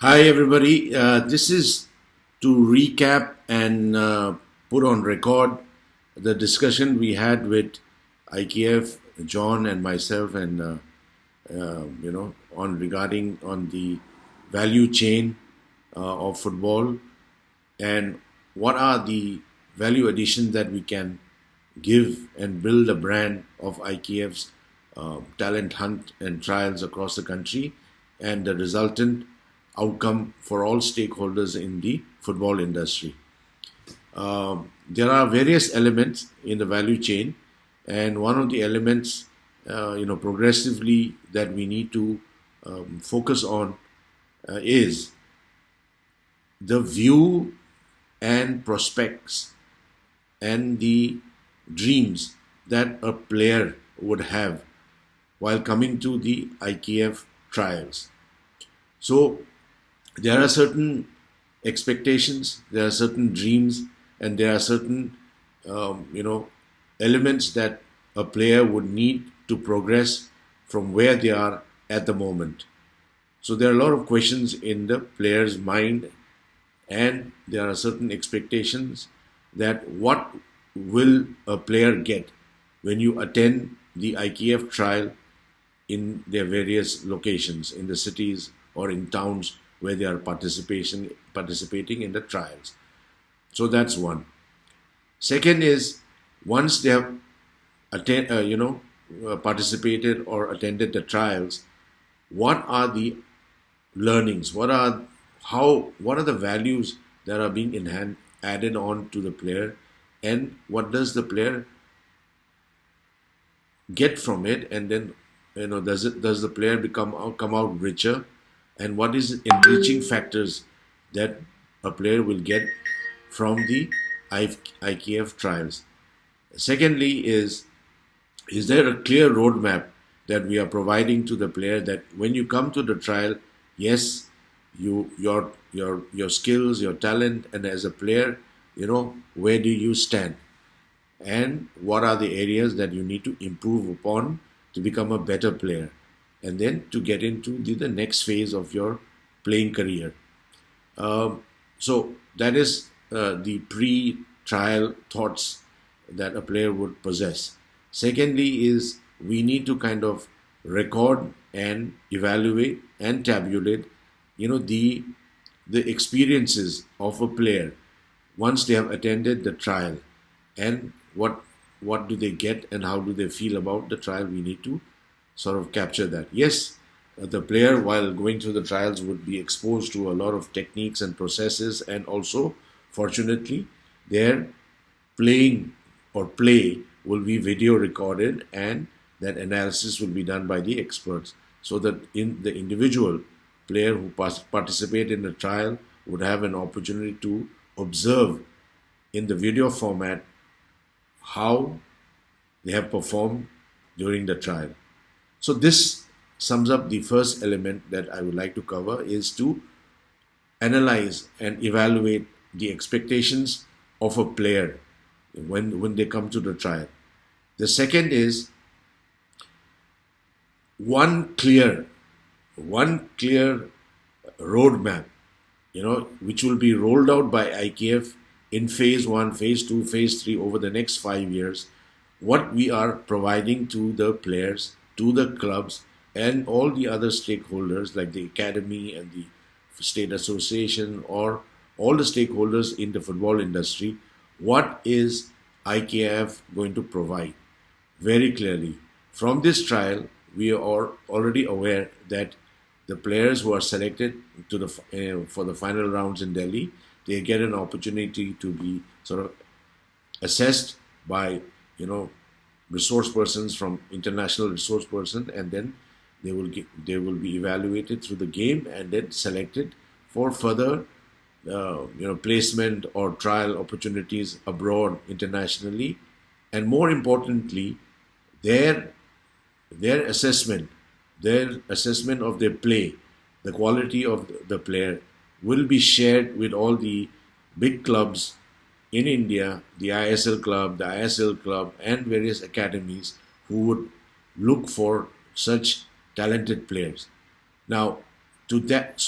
Hi, everybody. This is to recap and put on record the discussion we had with IKF, John, and myself, and on regarding on the value chain of football and what are the value additions that we can give and build a brand of IKF's talent hunt and trials across the country and the resultant outcome for all stakeholders in the football industry. There are various elements in the value chain, and one of the elements, progressively that we need to focus on is the view and prospects and the dreams that a player would have while coming to the IKF trials. So there are certain expectations, there are certain dreams, and there are certain elements that a player would need to progress from where they are at the moment. So there are a lot of questions in the player's mind, and there are certain expectations that what will a player get when you attend the IKF trial in their various locations, in the cities or in towns where they are participating in the trials. So that's one. Second is once they have participated or attended the trials, what are the learnings? What are the values that are being added on to the player, and what does the player get from it? And then does the player come out richer, and what is enriching factors that a player will get from the IKF trials? Secondly, is there a clear roadmap that we are providing to the player that when you come to the trial, yes, your skills, your talent, and as a player, where do you stand, and what are the areas that you need to improve upon to become a better player, and then to get into the next phase of your playing career. So that is the pre-trial thoughts that a player would possess. Secondly, is we need to kind of record and evaluate and tabulate, the experiences of a player once they have attended the trial, and what do they get and how do they feel about the trial. We need to sort of capture that. Yes, the player while going through the trials would be exposed to a lot of techniques and processes, and also fortunately their playing or play will be video recorded, and that analysis will be done by the experts, so that in the individual player who participate in the trial would have an opportunity to observe in the video format how they have performed during the trial. So this sums up the first element that I would like to cover, is to analyze and evaluate the expectations of a player when they come to the trial. The second is one clear roadmap, which will be rolled out by IKF in phase one, phase two, phase three over the next 5 years. What we are providing to the players, to the clubs, and all the other stakeholders like the academy and the state association, or all the stakeholders in the football industry, what is IKF going to provide? Very clearly, from this trial, we are already aware that the players who are selected to for the final rounds in Delhi, they get an opportunity to be sort of assessed by resource persons from international resource person, and then they will be evaluated through the game and then selected for further placement or trial opportunities abroad internationally, and more importantly, their their assessment of their play, the quality of the player, will be shared with all the big clubs in India, the ISL club, the ISL club, and various academies who would look for such talented players. Now, to that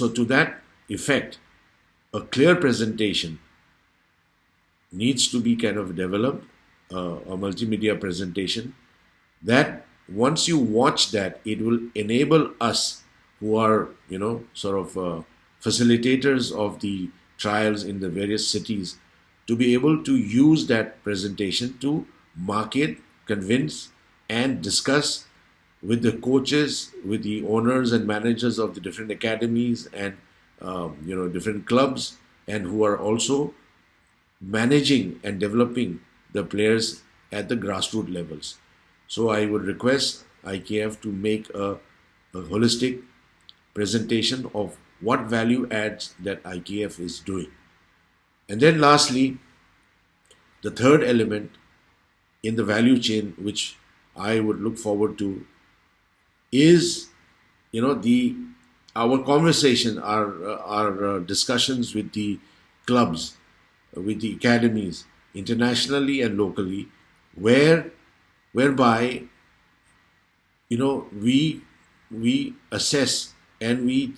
effect, a clear presentation needs to be kind of developed, a multimedia presentation that once you watch that, it will enable us who are, sort of facilitators of the trials in the various cities to be able to use that presentation to market, convince, and discuss with the coaches, with the owners and managers of the different academies and different clubs, and who are also managing and developing the players at the grassroots levels. So I would request IKF to make a holistic presentation of what value adds that IKF is doing. And then lastly, the third element in the value chain, which I would look forward to, is the our conversation, our discussions with the clubs, with the academies, internationally and locally, where whereby we assess and we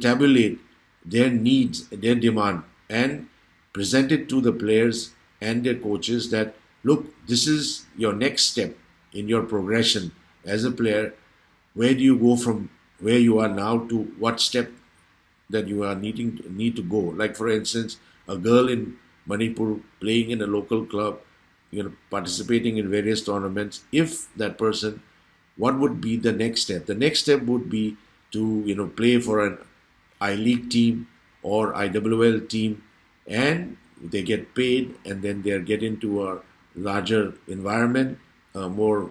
tabulate their needs, their demand, and present it to the players and their coaches that look, this is your next step in your progression as a player. Where do you go from where you are now to what step that you are need to go? Like for instance, a girl in Manipur playing in a local club, participating in various tournaments. If that person, what would be the next step? The next step would be to play for an I League team or IWL team, and they get paid, and then they get into a larger environment, a more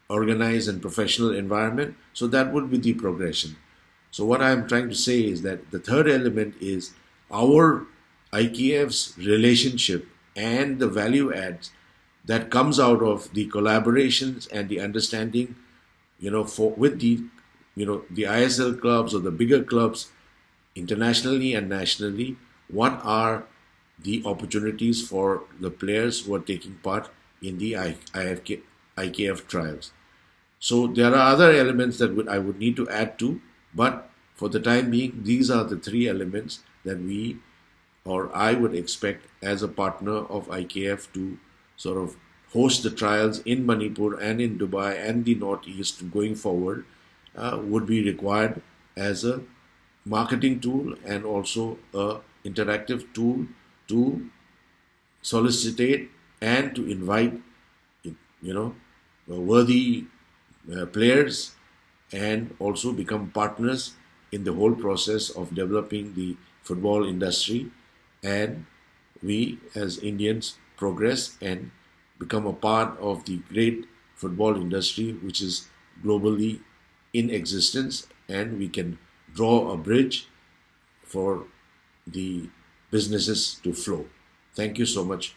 organized and professional environment. So that would be the progression. So what I'm trying to say is that the third element is our IKF's relationship and the value adds that comes out of the collaborations and the understanding, for with the ISL clubs or the bigger clubs internationally and nationally. What are the opportunities for the players who are taking part in the IKF trials? So there are other elements that I would need to add to, but for the time being, these are the three elements that we or I would expect as a partner of IKF to sort of host the trials in Manipur and in Dubai and the Northeast going forward, would be required as a marketing tool and also a interactive tool to solicitate and to invite, worthy players, and also become partners in the whole process of developing the football industry, and we as Indians progress and become a part of the great football industry which is globally in existence, and we can draw a bridge for the businesses to flow. Thank you so much.